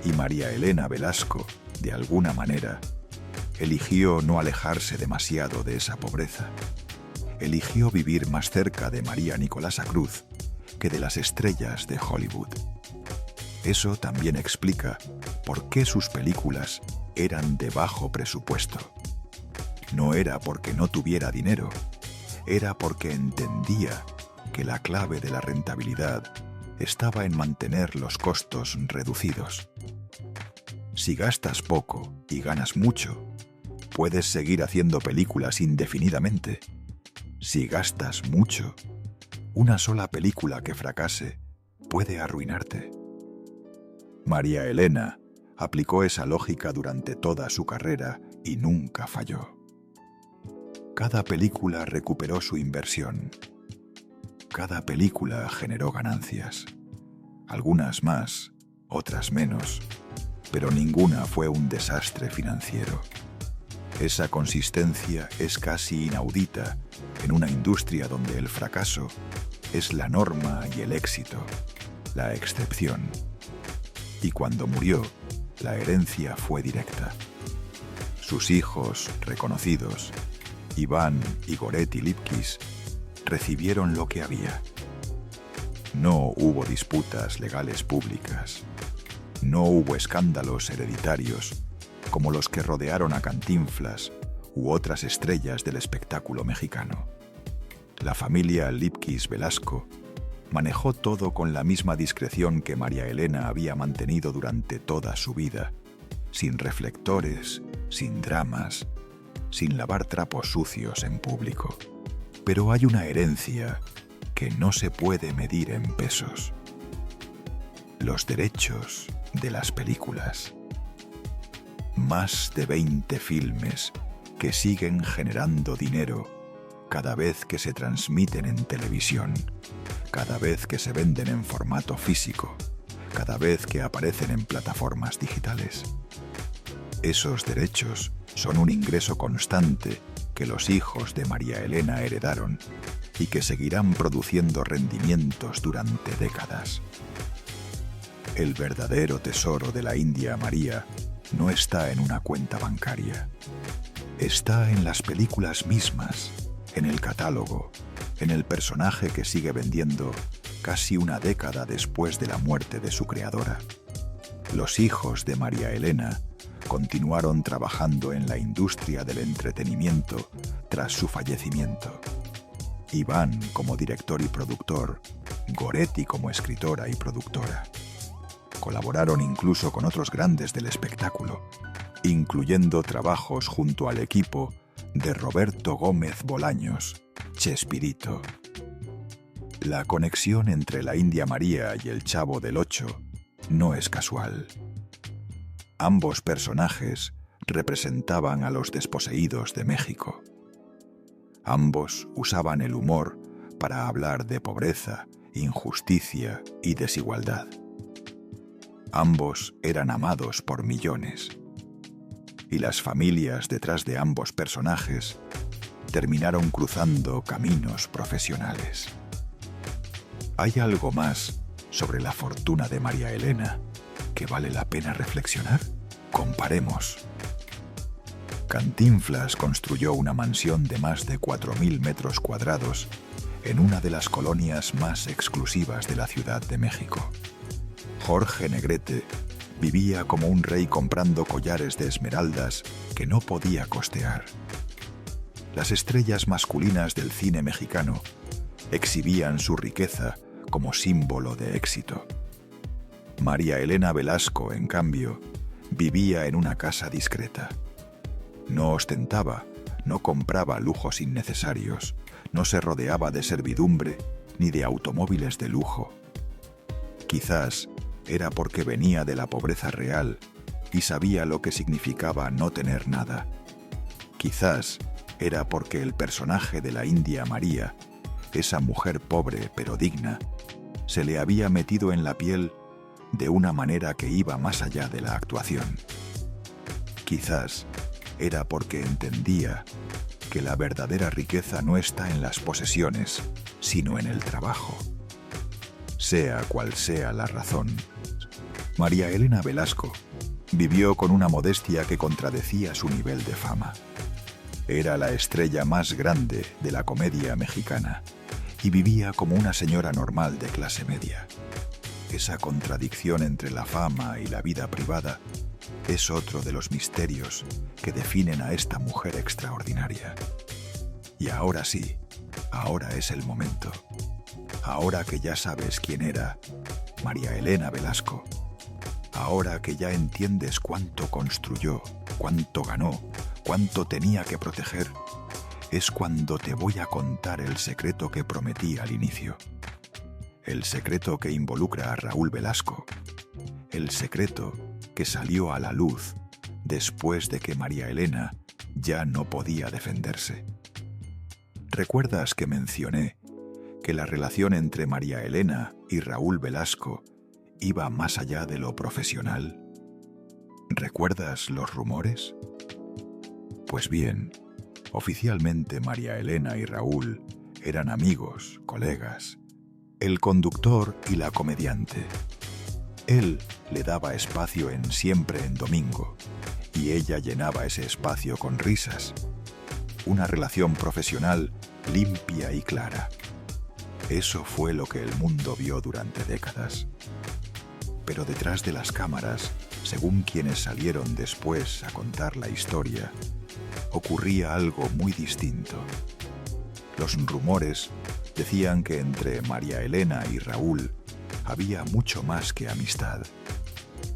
y María Elena Velasco, de alguna manera, eligió no alejarse demasiado de esa pobreza. Eligió vivir más cerca de María Nicolasa Cruz que de las estrellas de Hollywood. Eso también explica por qué sus películas eran de bajo presupuesto. No era porque no tuviera dinero, era porque entendía que la clave de la rentabilidad estaba en mantener los costos reducidos. Si gastas poco y ganas mucho, puedes seguir haciendo películas indefinidamente. Si gastas mucho, una sola película que fracase puede arruinarte. María Elena aplicó esa lógica durante toda su carrera y nunca falló. Cada película recuperó su inversión. Cada película generó ganancias. Algunas más, otras menos, pero ninguna fue un desastre financiero. Esa consistencia es casi inaudita en una industria donde el fracaso es la norma y el éxito la excepción. Y cuando murió, la herencia fue directa. Sus hijos reconocidos, Iván y Goretti Lipkis, recibieron lo que había. No hubo disputas legales públicas. No hubo escándalos hereditarios como los que rodearon a Cantinflas u otras estrellas del espectáculo mexicano. La familia Lipkis Velasco manejó todo con la misma discreción que María Elena había mantenido durante toda su vida, sin reflectores, sin dramas, sin lavar trapos sucios en público. Pero hay una herencia que no se puede medir en pesos: los derechos de las películas. Más de 20 filmes que siguen generando dinero cada vez que se transmiten en televisión, cada vez que se venden en formato físico, cada vez que aparecen en plataformas digitales. Esos derechos son un ingreso constante que los hijos de María Elena heredaron y que seguirán produciendo rendimientos durante décadas. El verdadero tesoro de la India María no está en una cuenta bancaria. Está en las películas mismas, en el catálogo, en el personaje que sigue vendiendo casi una década después de la muerte de su creadora. Los hijos de María Elena continuaron trabajando en la industria del entretenimiento tras su fallecimiento. Iván como director y productor, Goretti como escritora y productora. Colaboraron incluso con otros grandes del espectáculo, incluyendo trabajos junto al equipo de Roberto Gómez Bolaños, Chespirito. La conexión entre la India María y el Chavo del Ocho no es casual. Ambos personajes representaban a los desposeídos de México. Ambos usaban el humor para hablar de pobreza, injusticia y desigualdad. Ambos eran amados por millones. Y las familias detrás de ambos personajes terminaron cruzando caminos profesionales. ¿Hay algo más sobre la fortuna de María Elena que vale la pena reflexionar? Comparemos. Cantinflas construyó una mansión de más de 4.000 metros cuadrados en una de las colonias más exclusivas de la Ciudad de México. Jorge Negrete Vivía como un rey comprando collares de esmeraldas que no podía costear. Las estrellas masculinas del cine mexicano exhibían su riqueza como símbolo de éxito. María Elena Velasco, en cambio, vivía en una casa discreta. No ostentaba, no compraba lujos innecesarios, no se rodeaba de servidumbre ni de automóviles de lujo. Quizás era porque venía de la pobreza real y sabía lo que significaba no tener nada. Quizás era porque el personaje de la India María, esa mujer pobre pero digna, se le había metido en la piel de una manera que iba más allá de la actuación. Quizás era porque entendía que la verdadera riqueza no está en las posesiones, sino en el trabajo. Sea cual sea la razón, María Elena Velasco vivió con una modestia que contradecía su nivel de fama. Era la estrella más grande de la comedia mexicana y vivía como una señora normal de clase media. Esa contradicción entre la fama y la vida privada es otro de los misterios que definen a esta mujer extraordinaria. Y ahora sí, ahora es el momento. Ahora que ya sabes quién era María Elena Velasco, ahora que ya entiendes cuánto construyó, cuánto ganó, cuánto tenía que proteger, es cuando te voy a contar el secreto que prometí al inicio. El secreto que involucra a Raúl Velasco. El secreto que salió a la luz después de que María Elena ya no podía defenderse. ¿Recuerdas que mencioné que la relación entre María Elena y Raúl Velasco iba más allá de lo profesional? ¿Recuerdas los rumores? Pues bien, oficialmente María Elena y Raúl eran amigos, colegas, el conductor y la comediante. Él le daba espacio en Siempre en Domingo y ella llenaba ese espacio con risas. Una relación profesional limpia y clara. Eso fue lo que el mundo vio durante décadas. Pero detrás de las cámaras, según quienes salieron después a contar la historia, ocurría algo muy distinto. Los rumores decían que entre María Elena y Raúl había mucho más que amistad.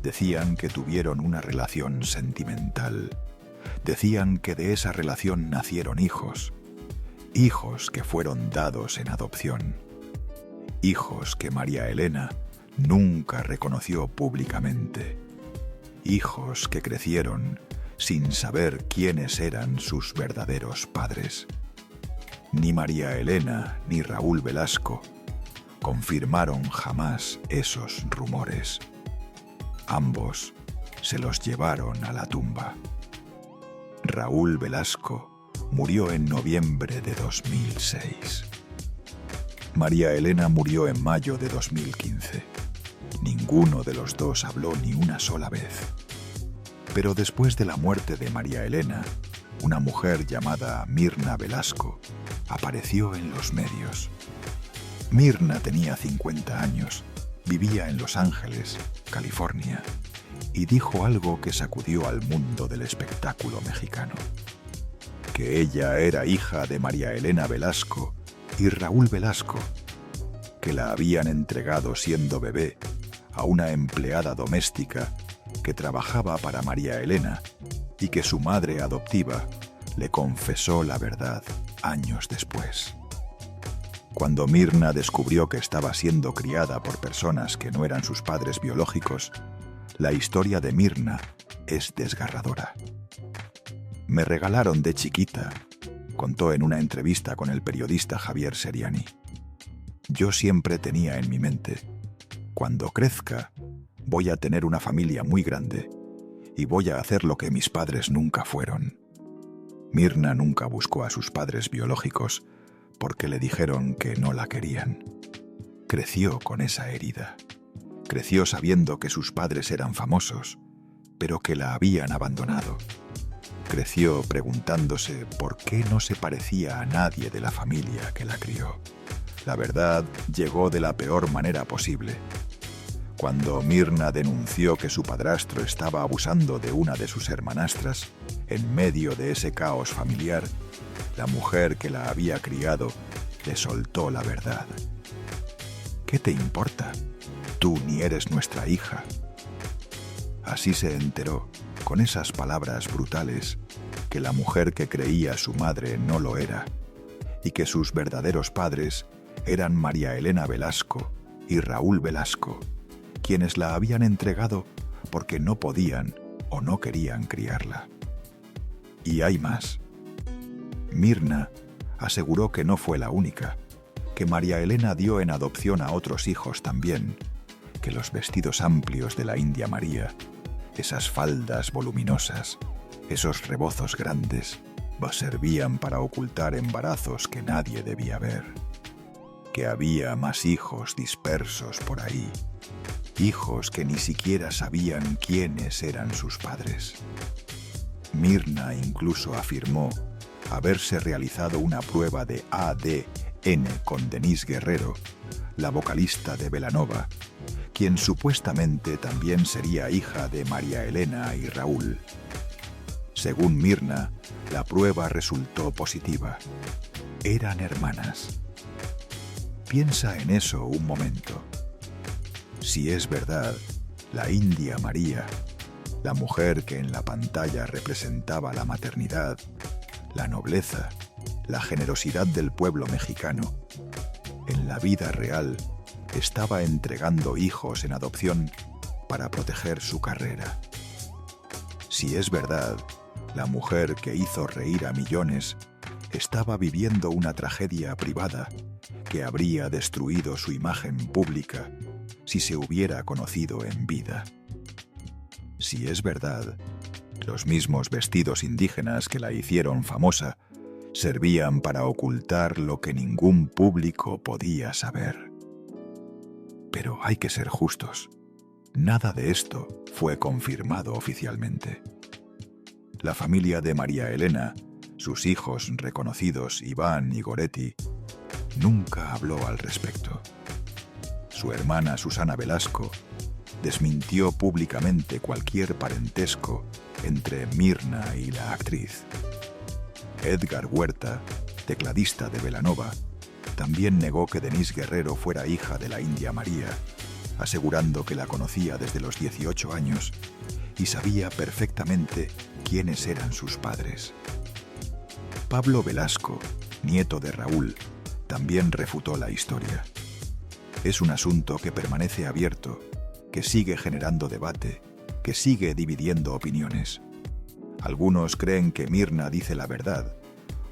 Decían que tuvieron una relación sentimental. Decían que de esa relación nacieron hijos. Hijos que fueron dados en adopción. Hijos que María Elena nunca reconoció públicamente. Hijos que crecieron sin saber quiénes eran sus verdaderos padres. Ni María Elena ni Raúl Velasco confirmaron jamás esos rumores. Ambos se los llevaron a la tumba. Raúl Velasco murió en noviembre de 2006. María Elena murió en mayo de 2015. Ninguno de los dos habló ni una sola vez. Pero después de la muerte de María Elena, una mujer llamada Mirna Velasco apareció en los medios. Mirna tenía 50 años, vivía en Los Ángeles, California, y dijo algo que sacudió al mundo del espectáculo mexicano. Que ella era hija de María Elena Velasco y Raúl Velasco, que la habían entregado siendo bebé a una empleada doméstica que trabajaba para María Elena y que su madre adoptiva le confesó la verdad años después. Cuando Mirna descubrió que estaba siendo criada por personas que no eran sus padres biológicos, la historia de Mirna es desgarradora. Me regalaron de chiquita, contó en una entrevista con el periodista Javier Seriani. Yo siempre tenía en mi mente, cuando crezca, voy a tener una familia muy grande y voy a hacer lo que mis padres nunca fueron. Mirna nunca buscó a sus padres biológicos porque le dijeron que no la querían. Creció con esa herida. Creció sabiendo que sus padres eran famosos, pero que la habían abandonado. Creció preguntándose por qué no se parecía a nadie de la familia que la crió. La verdad llegó de la peor manera posible. Cuando Mirna denunció que su padrastro estaba abusando de una de sus hermanastras, en medio de ese caos familiar, la mujer que la había criado le soltó la verdad. ¿Qué te importa? Tú ni eres nuestra hija. Así se enteró, con esas palabras brutales, que la mujer que creía su madre no lo era, y que sus verdaderos padres eran María Elena Velasco y Raúl Velasco, quienes la habían entregado porque no podían o no querían criarla. Y hay más. Mirna aseguró que no fue la única, que María Elena dio en adopción a otros hijos también, que los vestidos amplios de la India María, esas faldas voluminosas, esos rebozos grandes, servían para ocultar embarazos que nadie debía ver, que había más hijos dispersos por ahí, hijos que ni siquiera sabían quiénes eran sus padres. Mirna incluso afirmó haberse realizado una prueba de ADN con Denise Guerrero, la vocalista de Belanova, quien supuestamente también sería hija de María Elena y Raúl. Según Mirna, la prueba resultó positiva. Eran hermanas. Piensa en eso un momento. Si es verdad, la India María, la mujer que en la pantalla representaba la maternidad, la nobleza, la generosidad del pueblo mexicano, en la vida real estaba entregando hijos en adopción para proteger su carrera. Si es verdad, la mujer que hizo reír a millones estaba viviendo una tragedia privada que habría destruido su imagen pública si se hubiera conocido en vida. Si es verdad, los mismos vestidos indígenas que la hicieron famosa servían para ocultar lo que ningún público podía saber. Pero hay que ser justos. Nada de esto fue confirmado oficialmente. La familia de María Elena, sus hijos reconocidos Iván y Goretti, nunca habló al respecto. Su hermana Susana Velasco desmintió públicamente cualquier parentesco entre Mirna y la actriz. Edgar Huerta, tecladista de Belanova, también negó que Denise Guerrero fuera hija de la India María, asegurando que la conocía desde los 18 años y sabía perfectamente quiénes eran sus padres. Pablo Velasco, nieto de Raúl, también refutó la historia. Es un asunto que permanece abierto, que sigue generando debate, que sigue dividiendo opiniones. Algunos creen que Mirna dice la verdad,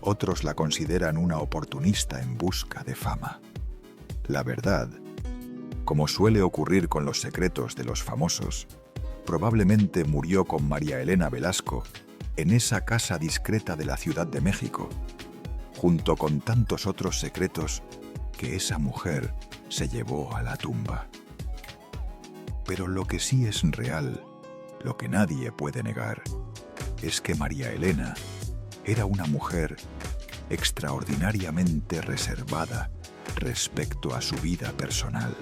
otros la consideran una oportunista en busca de fama. La verdad, como suele ocurrir con los secretos de los famosos, probablemente murió con María Elena Velasco en esa casa discreta de la Ciudad de México, junto con tantos otros secretos que esa mujer se llevó a la tumba. Pero lo que sí es real, lo que nadie puede negar, es que María Elena era una mujer extraordinariamente reservada respecto a su vida personal.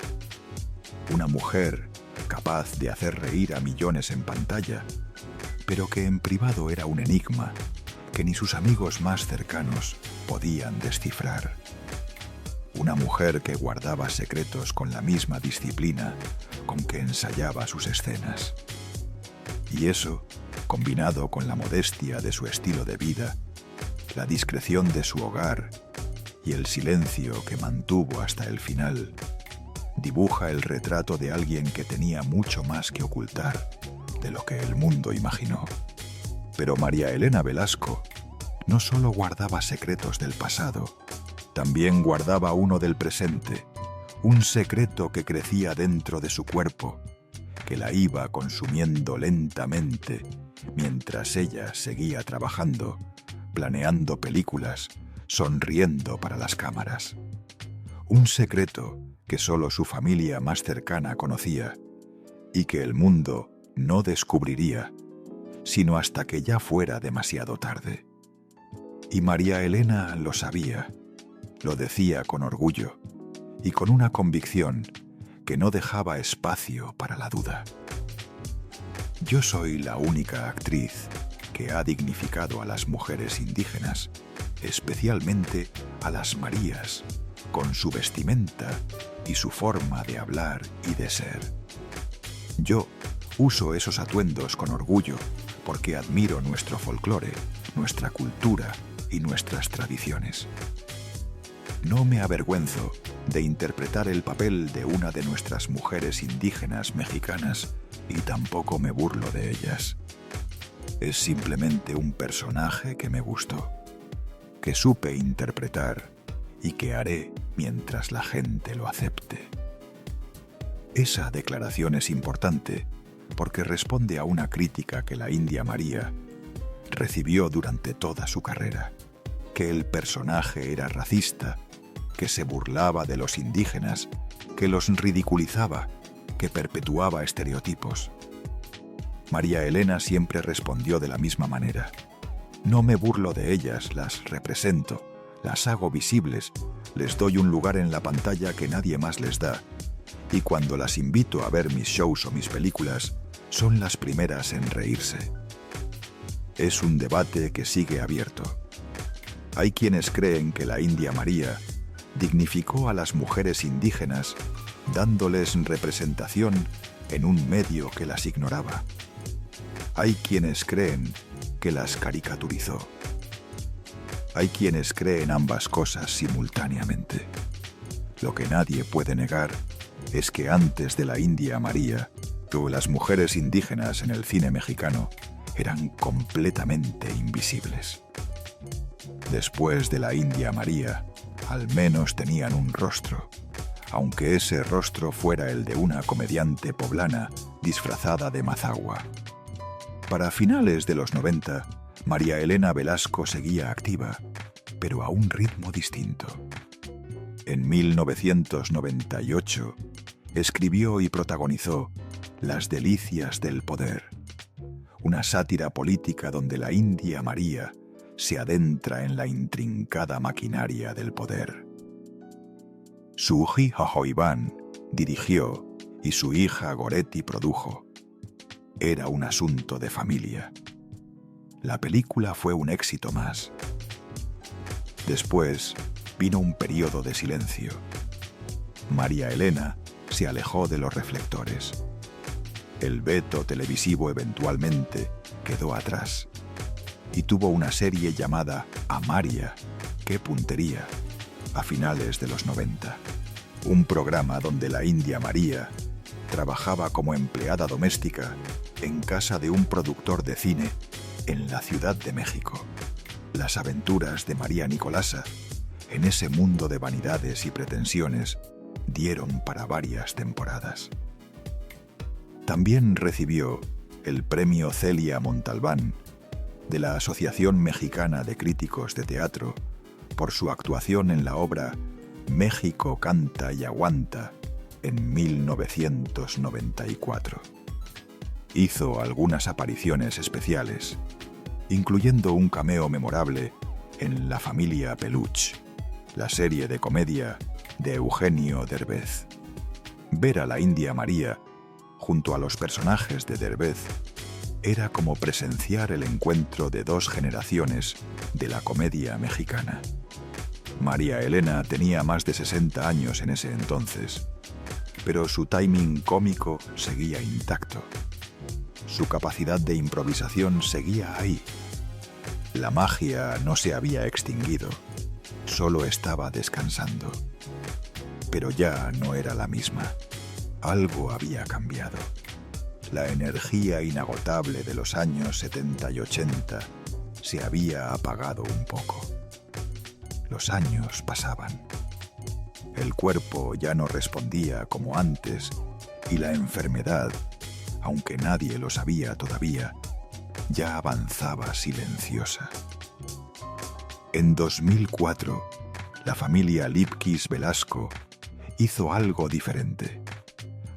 Una mujer capaz de hacer reír a millones en pantalla, pero que en privado era un enigma que ni sus amigos más cercanos podían descifrar. Una mujer que guardaba secretos con la misma disciplina con que ensayaba sus escenas. Y eso, combinado con la modestia de su estilo de vida, la discreción de su hogar y el silencio que mantuvo hasta el final, dibuja el retrato de alguien que tenía mucho más que ocultar de lo que el mundo imaginó. Pero María Elena Velasco no solo guardaba secretos del pasado, también guardaba uno del presente, un secreto que crecía dentro de su cuerpo, que la iba consumiendo lentamente mientras ella seguía trabajando, planeando películas, sonriendo para las cámaras. Un secreto que solo su familia más cercana conocía y que el mundo no descubriría, sino hasta que ya fuera demasiado tarde. Y María Elena lo sabía, lo decía con orgullo y con una convicción que no dejaba espacio para la duda. Yo soy la única actriz que ha dignificado a las mujeres indígenas, especialmente a las Marías, con su vestimenta y su forma de hablar y de ser. Yo uso esos atuendos con orgullo porque admiro nuestro folclore, nuestra cultura y nuestras tradiciones. No me avergüenzo de interpretar el papel de una de nuestras mujeres indígenas mexicanas y tampoco me burlo de ellas. Es simplemente un personaje que me gustó, que supe interpretar y que haré mientras la gente lo acepte. Esa declaración es importante porque responde a una crítica que la India María recibió durante toda su carrera, que el personaje era racista, que se burlaba de los indígenas, que los ridiculizaba, que perpetuaba estereotipos. María Elena siempre respondió de la misma manera. No me burlo de ellas, las represento, las hago visibles, les doy un lugar en la pantalla que nadie más les da. Y cuando las invito a ver mis shows o mis películas, son las primeras en reírse. Es un debate que sigue abierto. Hay quienes creen que la India María dignificó a las mujeres indígenas dándoles representación en un medio que las ignoraba. Hay quienes creen que las caricaturizó. Hay quienes creen ambas cosas simultáneamente. Lo que nadie puede negar es que antes de la India María, las mujeres indígenas en el cine mexicano eran completamente invisibles. Después de la India María, al menos tenían un rostro, aunque ese rostro fuera el de una comediante poblana disfrazada de mazahua. Para finales de los 90, María Elena Velasco seguía activa, pero a un ritmo distinto. En 1998, escribió y protagonizó Las delicias del poder, una sátira política donde la India María se adentra en la intrincada maquinaria del poder. Suji Jojoibán dirigió y su hija Goretti produjo. Era un asunto de familia. La película fue un éxito más. Después vino un periodo de silencio. María Elena se alejó de los reflectores. El veto televisivo eventualmente quedó atrás y tuvo una serie llamada Amaria, ¡qué puntería!, a finales de los 90. Un programa donde la India María trabajaba como empleada doméstica en casa de un productor de cine en la Ciudad de México. Las aventuras de María Nicolasa en ese mundo de vanidades y pretensiones dieron para varias temporadas. También recibió el premio Celia Montalbán de la Asociación Mexicana de Críticos de Teatro por su actuación en la obra México canta y aguanta en 1994. Hizo algunas apariciones especiales, incluyendo un cameo memorable en La familia Peluche, la serie de comedia de Eugenio Derbez. Ver a la India María junto a los personajes de Derbez era como presenciar el encuentro de dos generaciones de la comedia mexicana. María Elena tenía más de 60 años en ese entonces, pero su timing cómico seguía intacto. Su capacidad de improvisación seguía ahí. La magia no se había extinguido, solo estaba descansando. Pero ya no era la misma. Algo había cambiado. La energía inagotable de los años 70 y 80 se había apagado un poco. Los años pasaban. El cuerpo ya no respondía como antes y la enfermedad, aunque nadie lo sabía todavía, ya avanzaba silenciosa. En 2004, la familia Lipkiss Velasco hizo algo diferente.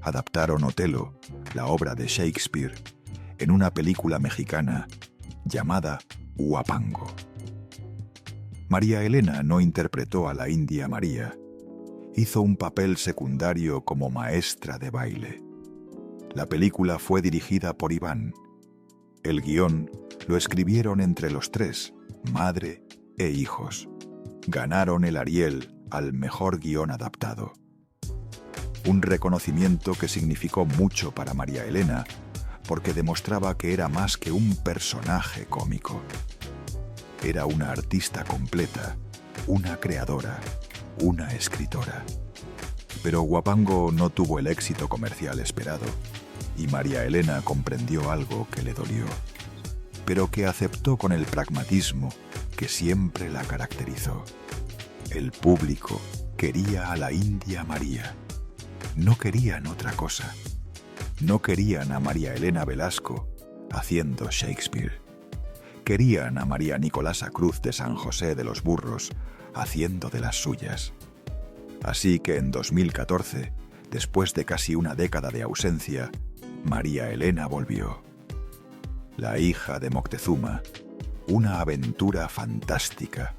Adaptaron Otelo, la obra de Shakespeare, en una película mexicana llamada Huapango. María Elena no interpretó a la India María. hizo un papel secundario como maestra de baile. La película fue dirigida por Iván. El guión lo escribieron entre los tres, madre e hijos. Ganaron el Ariel al mejor guión adaptado. Un reconocimiento que significó mucho para María Elena, porque demostraba que era más que un personaje cómico. Era una artista completa, una creadora, una escritora. Pero Huapango no tuvo el éxito comercial esperado, y María Elena comprendió algo que le dolió, pero que aceptó con el pragmatismo que siempre la caracterizó. El público quería a la India María. No querían otra cosa. No querían a María Elena Velasco haciendo Shakespeare. Querían a María Nicolasa Cruz de San José de los Burros haciendo de las suyas. Así que en 2014, después de casi una década de ausencia, María Elena volvió. La hija de Moctezuma, una aventura fantástica,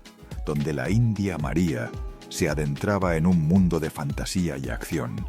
donde la India María se adentraba en un mundo de fantasía y acción,